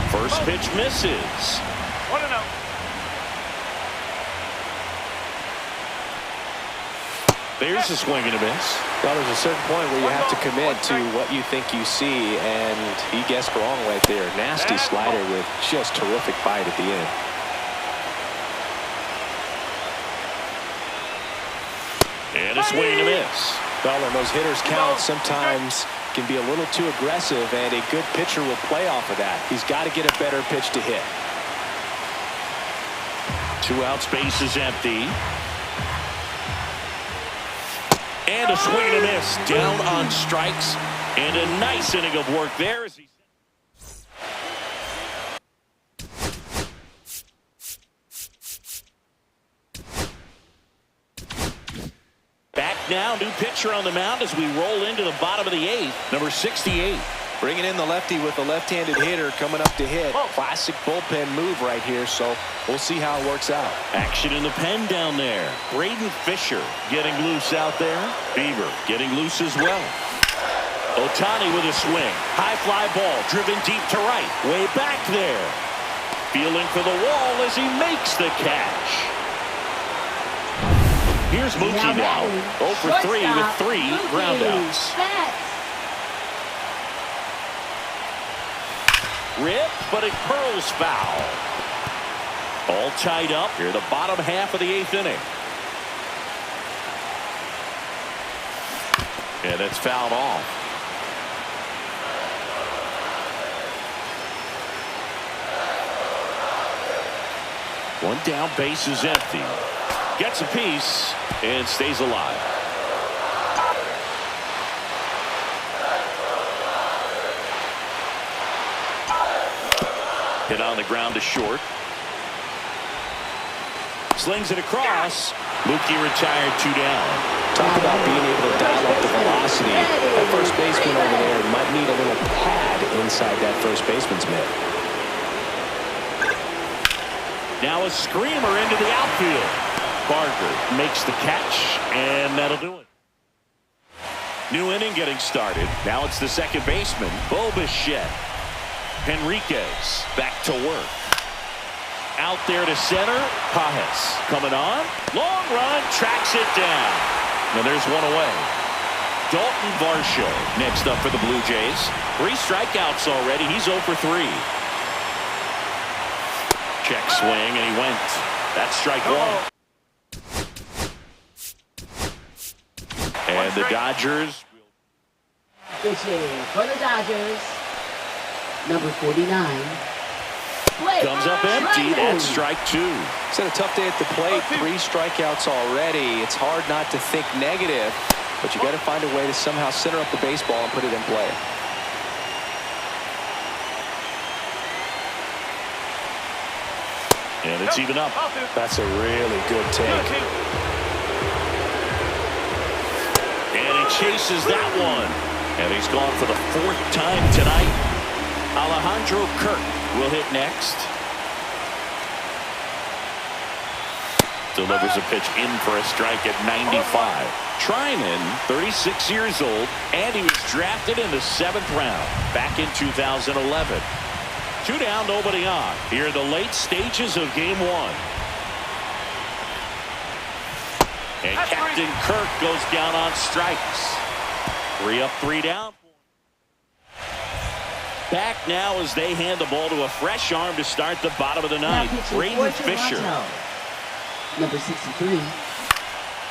[SPEAKER 1] First pitch misses.
[SPEAKER 4] 1-0.
[SPEAKER 1] There's a swing and a miss.
[SPEAKER 2] Well, there's a certain point where you have to commit to what you think you see, and he guessed wrong right there. Nasty slider with just terrific bite at the end.
[SPEAKER 1] And a swing and a miss.
[SPEAKER 2] Well, and those hitters count sometimes can be a little too aggressive, and a good pitcher will play off of that. He's got to get a better pitch to hit.
[SPEAKER 1] 2 outs, base is empty. And a swing and a miss. Down on strikes. And a nice inning of work there. As he... Back now, new pitcher on the mound as we roll into the bottom of the eighth. Number 68.
[SPEAKER 2] Bringing in the lefty with a left-handed hitter coming up to hit. Classic bullpen move right here, so we'll see how it works out.
[SPEAKER 1] Action in the pen down there. Braden Fisher getting loose out there. Bieber getting loose as well. Ohtani with a swing. High fly ball driven deep to right. Way back there. Feeling for the wall as he makes the catch. Here's Mookie now. 0 for 3 with 3 groundouts. Rip, but it curls foul. All tied up here, the bottom half of the eighth inning. And it's fouled off. One down, base is empty. Gets a piece and stays alive. Hit on the ground to short. Slings it across. Mookie retired, 2 down.
[SPEAKER 2] Talk about being able to dial up the velocity. That first baseman over there might need a little pad inside that first baseman's mitt.
[SPEAKER 1] Now a screamer into the outfield. Barker makes the catch, and that'll do it. New inning getting started. Now it's the second baseman, Bobichette. Henriquez back to work. Out there to center. Pajes coming on. Long run. Tracks it down. And there's one away. Dalton Varsho next up for the Blue Jays. 3 strikeouts already. He's 0 for 3. Check swing, and he went. That's strike 1. And the Dodgers.
[SPEAKER 3] Pitching for the Dodgers. Number 49.
[SPEAKER 1] Comes up empty. That's strike 2.
[SPEAKER 2] It's had a tough day at the plate. 3 strikeouts already. It's hard not to think negative, but you got to find a way to somehow center up the baseball and put it in play.
[SPEAKER 1] And it's even up.
[SPEAKER 2] That's a really good take.
[SPEAKER 1] And he chases that one. And he's gone for the 4th time tonight. Alejandro Kirk will hit next. Delivers a pitch in for a strike at 95. Trinan, 36 years old, and he was drafted in the 7th round back in 2011. 2 down, nobody on. Here in the late stages of game 1. And Captain Kirk goes down on strikes. 3 up, 3 down. Back now as they hand the ball to a fresh arm to start the bottom of the 9th. Braden Fisher.
[SPEAKER 3] Number 63.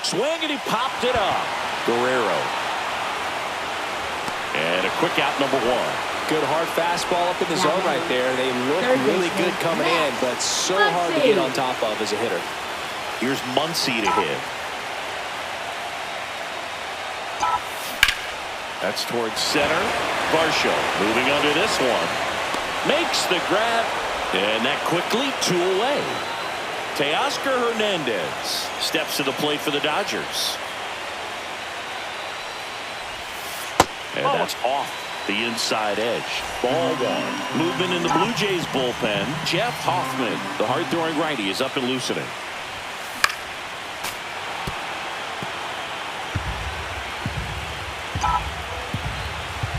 [SPEAKER 1] Swing, and he popped it up. Guerrero. And a quick out, number 1.
[SPEAKER 2] Good hard fastball up in the zone right there. They look really good coming in, but so hard to get on top of as a hitter.
[SPEAKER 1] Here's Muncy to hit. That's towards center. Varsho moving under this one. Makes the grab. And that quickly 2 away. Teoscar Hernandez steps to the plate for the Dodgers. And that's off the inside edge. Ball 1. Movement in the Blue Jays bullpen. Jeff Hoffman, the hard-throwing righty, is up and loosening.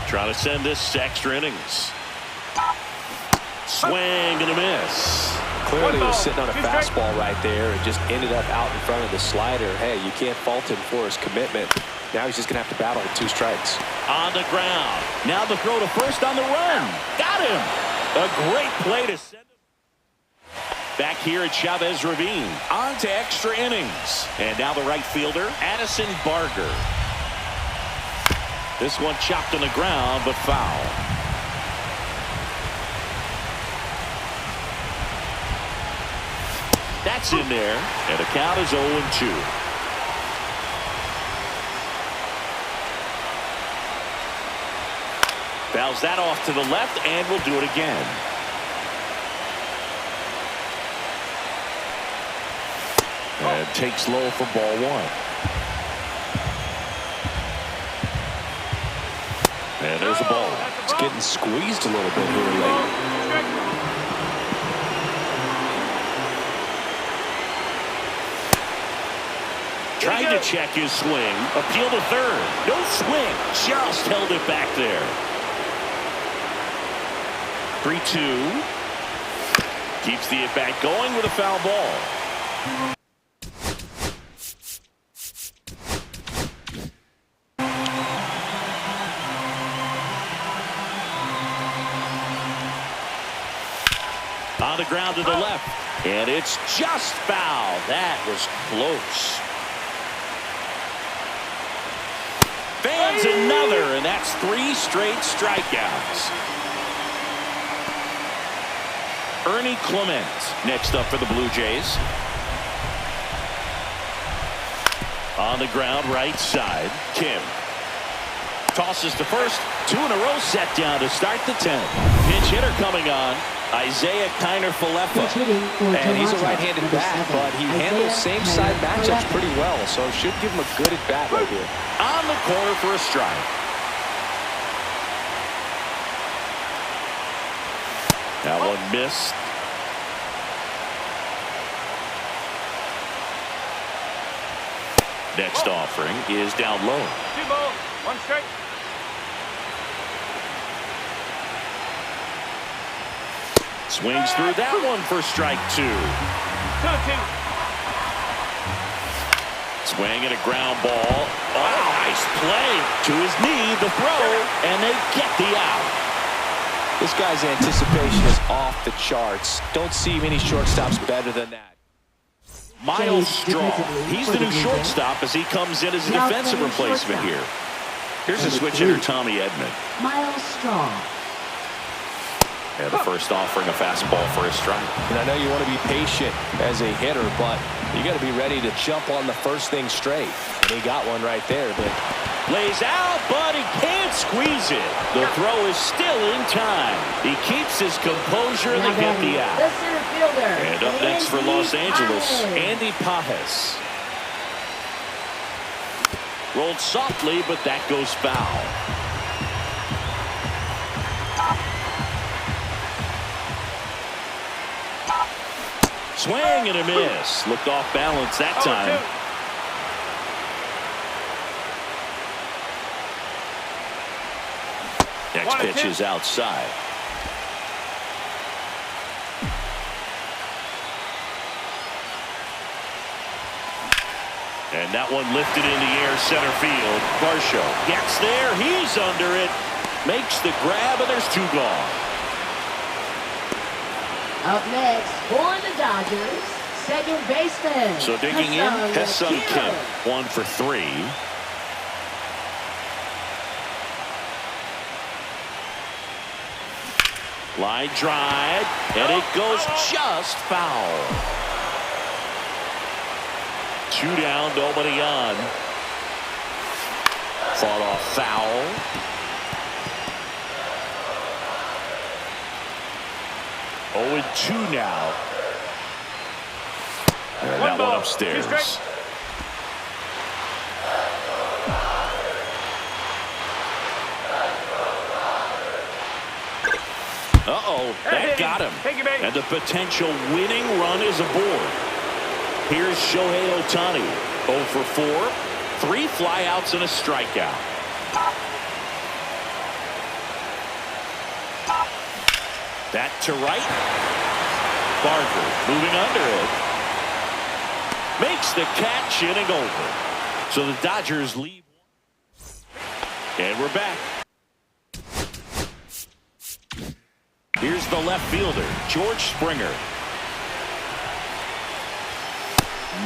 [SPEAKER 1] Trying to send this to extra innings. Swing and a miss.
[SPEAKER 2] Clearly he was sitting on a fastball right there and just ended up out in front of the slider. Hey, you can't fault him for his commitment. Now he's just going to have to battle with 2 strikes.
[SPEAKER 1] On the ground. Now the throw to first on the run. Got him. A great play to send him. Back here at Chavez Ravine. On to extra innings. And now the right fielder, Addison Barger. This one chopped on the ground, but foul. That's in there, and the count is 0-2. Fouls that off to the left and will do it again. And takes low for ball one. And there's a ball.
[SPEAKER 2] It's getting squeezed a little bit here late.
[SPEAKER 1] Trying to check his swing. Appeal to third. No swing. Just held it back there. 3-2. Keeps the at-bat going with a foul ball. On the ground to the left. And it's just foul. That was close. Fans another, and that's 3 straight strikeouts. Ernie Clement next up for the Blue Jays. On the ground, right side. Kim tosses to first. 2 in a row set down to start the 10th. Pinch hitter coming on. Isaiah Kiner-Falefa.
[SPEAKER 2] And he's a right-handed bat, but he handles same-side matchups pretty well, so should give him a good at-bat right here.
[SPEAKER 1] On the corner for a strike. That one missed. Next offering is down low.
[SPEAKER 4] 2 balls, 1 strike.
[SPEAKER 1] Swings through that one for strike 2.
[SPEAKER 4] 2-2.
[SPEAKER 1] Swing and a ground ball. Oh, nice play. To his knee, the throw, and they get the out.
[SPEAKER 2] This guy's anticipation is off the charts. Don't see many shortstops better than that.
[SPEAKER 1] Miles Straw. He's the new shortstop as he comes in as a defensive replacement here. Here's a switch hitter, Tommy Edman.
[SPEAKER 3] Miles Straw.
[SPEAKER 1] And the first offering a fastball for a strike.
[SPEAKER 2] And I know you want to be patient as a hitter, but you got to be ready to jump on the first thing straight. And he got one right there, but
[SPEAKER 1] lays out, but he can't squeeze it. The throw is still in time. He keeps his composure and they get the out.
[SPEAKER 3] The center fielder.
[SPEAKER 1] And up next for Los Angeles, Andy Pages. Rolled softly, but that goes foul. Swing and a miss. Looked off balance that time. Next pitch is outside. And that one lifted in the air center field. Varsho gets there. He's under it. Makes the grab, and there's 2 gone.
[SPEAKER 3] Up next for the Dodgers, second baseman.
[SPEAKER 1] So digging in, Ha-Seong Kim, 1 for 3. Line drive, and it goes just foul. 2 down, nobody on. Fought off foul. 0-2 now. And that one upstairs. Uh-oh, that got him. And the potential winning run is aboard. Here's Shohei Ohtani. 0 for 4. 3 flyouts and a strikeout. That to right. Barker moving under it. Makes the catch, inning over. So the Dodgers lead. And we're back. Here's the left fielder, George Springer.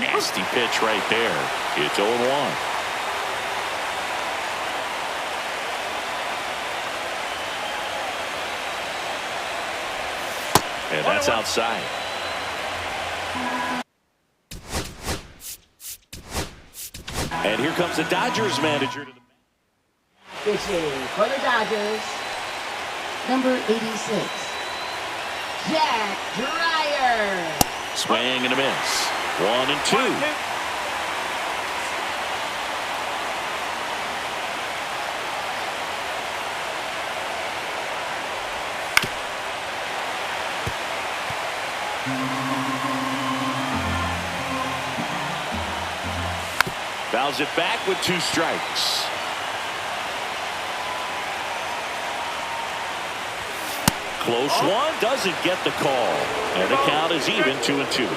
[SPEAKER 1] Nasty pitch right there. It's 0-1. And that's outside. And here comes the Dodgers manager to the
[SPEAKER 3] pitching for the Dodgers, Number 86, Jack Dreyer.
[SPEAKER 1] Swing and a miss. 1-2. Fouls it back with 2 strikes. Close one, doesn't get the call. And the count is even 2-2.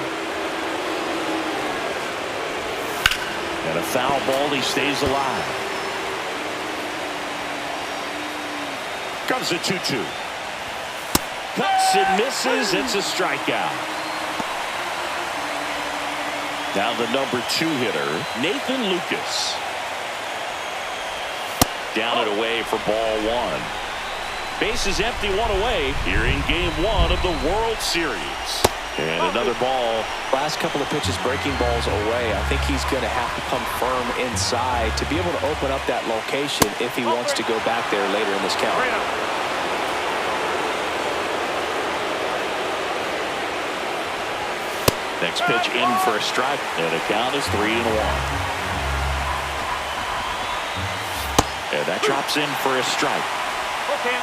[SPEAKER 1] And a foul ball, he stays alive. Comes a 2-2. Cuts and misses, it's a strikeout. Now the number 2 hitter, Nathan Lucas. Down and away for ball 1. Bases empty, 1 away here in game 1 of the World Series. And another ball.
[SPEAKER 2] Last couple of pitches breaking balls away. I think he's going to have to come firm inside to be able to open up that location if he wants to go back there later in this count.
[SPEAKER 1] Next pitch in for a strike, and the count is 3-1. And that drops in for a strike.
[SPEAKER 4] Okay.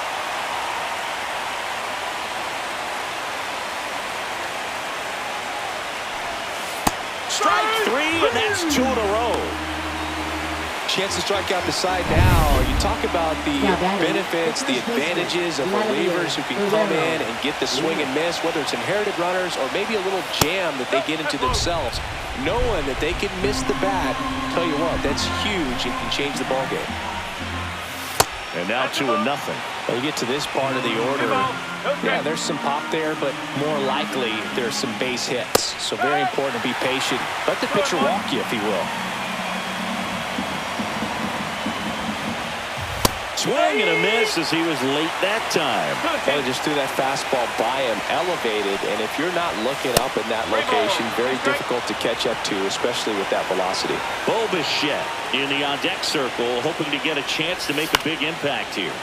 [SPEAKER 1] Strike 3, and that's 2 in a row.
[SPEAKER 2] Chance to strike out the side now. You talk about the benefits, the advantages of relievers who can come in and get the swing and miss, whether it's inherited runners or maybe a little jam that they get into themselves. Knowing that they can miss the bat, tell you what, that's huge. It can change the ball game.
[SPEAKER 1] And now 2-0.
[SPEAKER 2] Well, you get to this part of the order. Yeah, there's some pop there, but more likely there's some base hits. So very important to be patient. Let the pitcher walk you, if he will.
[SPEAKER 1] Swing and a miss as he was late that time.
[SPEAKER 2] Well, just threw that fastball by him, elevated, and if you're not looking up in that location, very difficult to catch up to, especially with that velocity.
[SPEAKER 1] Bo Bichette in the on-deck circle, hoping to get a chance to make a big impact here.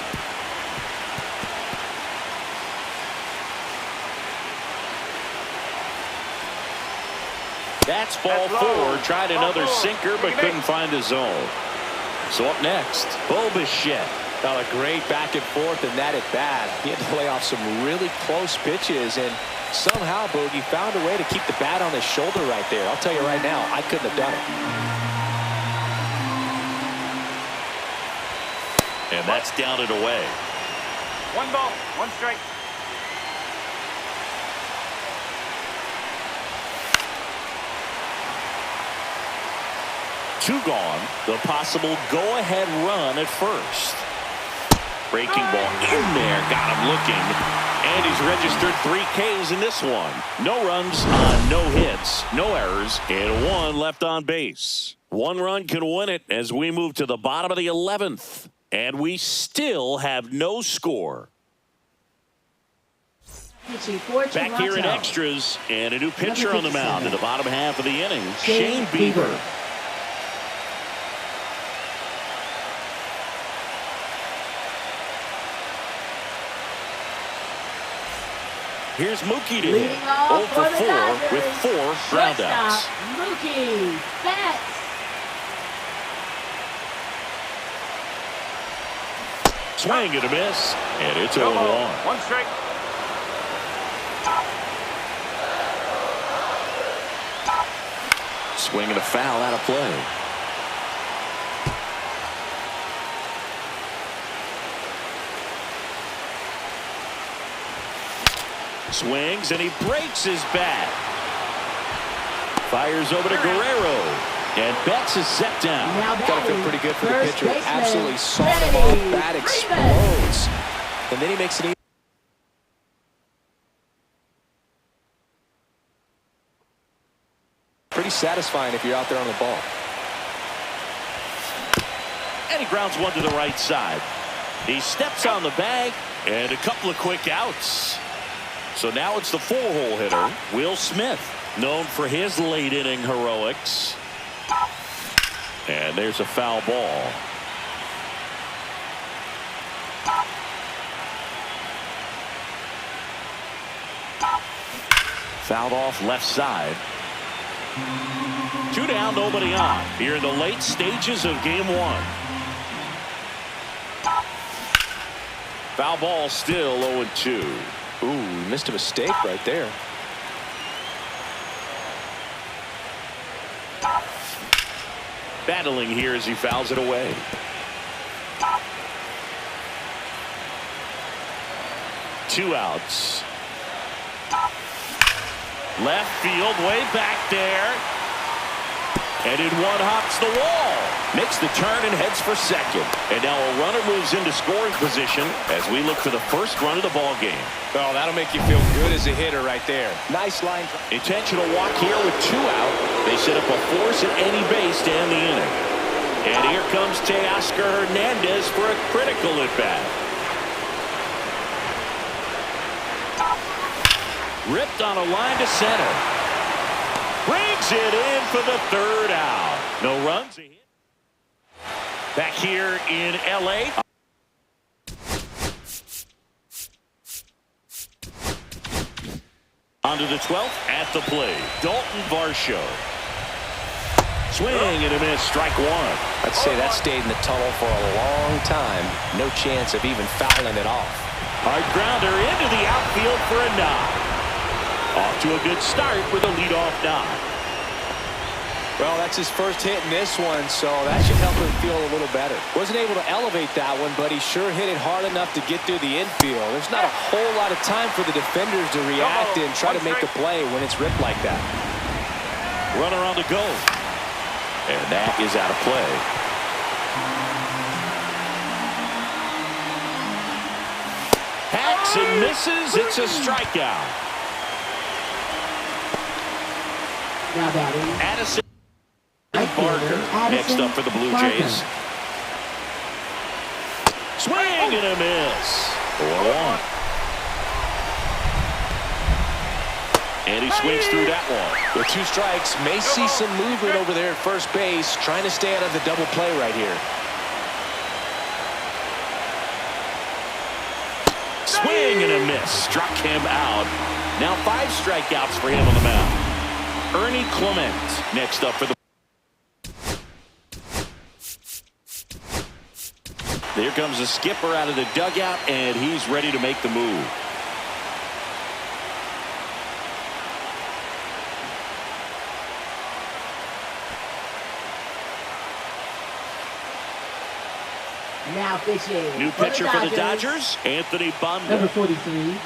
[SPEAKER 1] That's ball 4. Tried another sinker, but couldn't find the zone. So up next, Bo Bichette.
[SPEAKER 2] Well, a great back and forth in that at bat. He had to lay off some really close pitches, and somehow Bogey found a way to keep the bat on his shoulder right there. I'll tell you right now, I couldn't have done it.
[SPEAKER 1] And that's down and away.
[SPEAKER 4] 1 ball, 1 strike.
[SPEAKER 1] Two gone. The possible go-ahead run at first. Breaking ball in there. Got him looking. And he's registered 3 Ks in this one. No runs on no hits, no errors, and 1 left on base. 1 run can win it as we move to the bottom of the 11th. And we still have no score. Back here in extras, and a new pitcher on the mound in the bottom half of the inning, Shane Bieber. Here's Mookie to hit. 0 for 4 with 4 groundouts.
[SPEAKER 3] Mookie Betts.
[SPEAKER 1] Swing and a miss, and it's 0-1.
[SPEAKER 4] 1 strike.
[SPEAKER 1] Swing and a foul out of play. Swings and he breaks his bat. Fires over to Guerrero. And Betts is set down.
[SPEAKER 2] Gotta feel pretty good for the pitcher. Absolutely sawed him off. Bat explodes. And then he makes it easy. Pretty satisfying if you're out there on the ball.
[SPEAKER 1] And he grounds one to the right side. He steps on the bag and a couple of quick outs. So now it's the 4-hole hitter, Will Smith, known for his late inning heroics. And there's a foul ball. Fouled off left side. 2 down, nobody on. Here in the late stages of game 1. Foul ball still 0-2.
[SPEAKER 2] Ooh, missed a mistake right there.
[SPEAKER 1] Battling here as he fouls it away. Two outs. Left field, way back there. And in one hops the wall. Makes the turn and heads for second. And now a runner moves into scoring position as we look for the first run of the ball game.
[SPEAKER 2] Oh, that'll make you feel good as a hitter right there. Nice line.
[SPEAKER 1] Intentional walk here with 2 out. They set up a force at any base to end the inning. And here comes Teoscar Hernandez for a critical at-bat. Ripped on a line to center. Brings it in for the 3rd out. No runs. Back here in L.A. Onto the 12th at the plate. Dalton Varsho. Swing and a miss. Strike 1.
[SPEAKER 2] I'd say that stayed in the tunnel for a long time. No chance of even fouling it off.
[SPEAKER 1] Hard grounder into the outfield for a knock. Off to a good start with a leadoff knock.
[SPEAKER 2] Well, that's his first hit in this one, so that should help him feel a little better. Wasn't able to elevate that one, but he sure hit it hard enough to get through the infield. There's not a whole lot of time for the defenders to react and try to make a play when it's ripped like that.
[SPEAKER 1] Runner on the go. And that is out of play. Hacks and misses. It's a strikeout.
[SPEAKER 3] Now batting.
[SPEAKER 1] Addison Barker next up for the Blue Jays. Swing and a miss. 4-1. And he swings through that one.
[SPEAKER 2] With 2 strikes, may see some movement over there at first base, trying to stay out of the double play right here.
[SPEAKER 1] Swing and a miss. Struck him out. Now 5 strikeouts for him on the mound. Ernie Clement next up for the. Here comes the skipper out of the dugout, and he's ready to make the move.
[SPEAKER 3] Now pitching.
[SPEAKER 1] New pitcher for the Dodgers, Anthony Banda.
[SPEAKER 3] Number 43,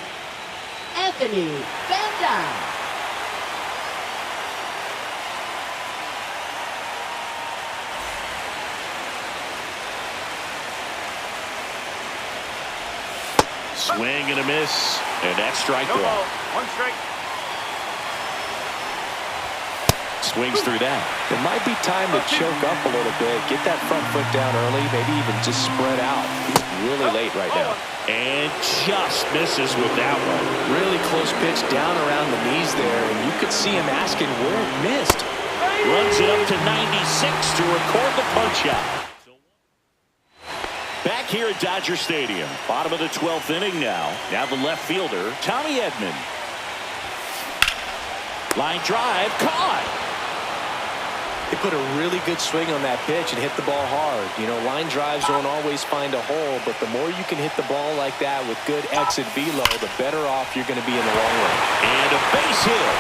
[SPEAKER 3] Anthony Banda.
[SPEAKER 1] Swing and a miss, and that's strike 1.
[SPEAKER 4] 1 strike.
[SPEAKER 1] Swings through that.
[SPEAKER 2] It might be time to choke up a little bit, get that front foot down early, maybe even just spread out. He's really late right now.
[SPEAKER 1] And just misses with that one.
[SPEAKER 2] Really close pitch down around the knees there, and you could see him asking where it missed.
[SPEAKER 1] Runs it up to 96 to record the punch out. Back here at Dodger Stadium, bottom of the 12th inning now. Now the left fielder, Tommy Edman. Line drive, caught.
[SPEAKER 2] He put a really good swing on that pitch and hit the ball hard. You know, line drives don't always find a hole, but the more you can hit the ball like that with good exit velo, the better off you're going to be in the long run.
[SPEAKER 1] And a base hit.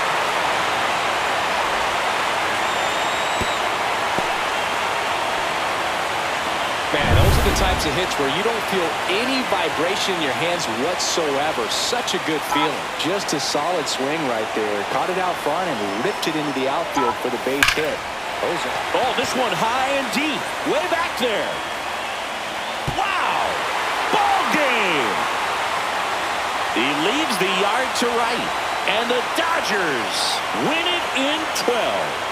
[SPEAKER 2] Man, those are the types of hits where you don't feel any vibration in your hands whatsoever. Such a good feeling. Just a solid swing right there. Caught it out front and ripped it into the outfield for the base hit.
[SPEAKER 1] Oh, this one high and deep. Way back there. Wow. Ball game. He leaves the yard to right. And the Dodgers win it in 12.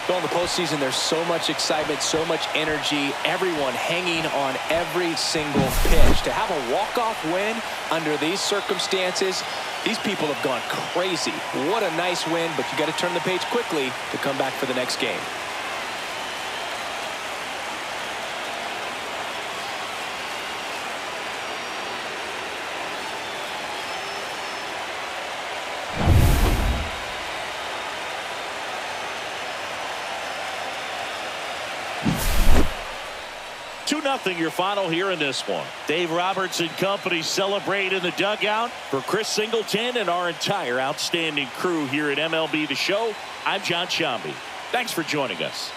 [SPEAKER 2] Well, in the postseason, there's so much excitement, so much energy, everyone hanging on every single pitch. To have a walk-off win under these circumstances, these people have gone crazy. What a nice win, but you got to turn the page quickly to come back for the next game.
[SPEAKER 1] Nothing your final here in this one. Dave Roberts and company celebrate in the dugout. For Chris Singleton and our entire outstanding crew here at MLB The Show, I'm John Shambi. Thanks for joining us.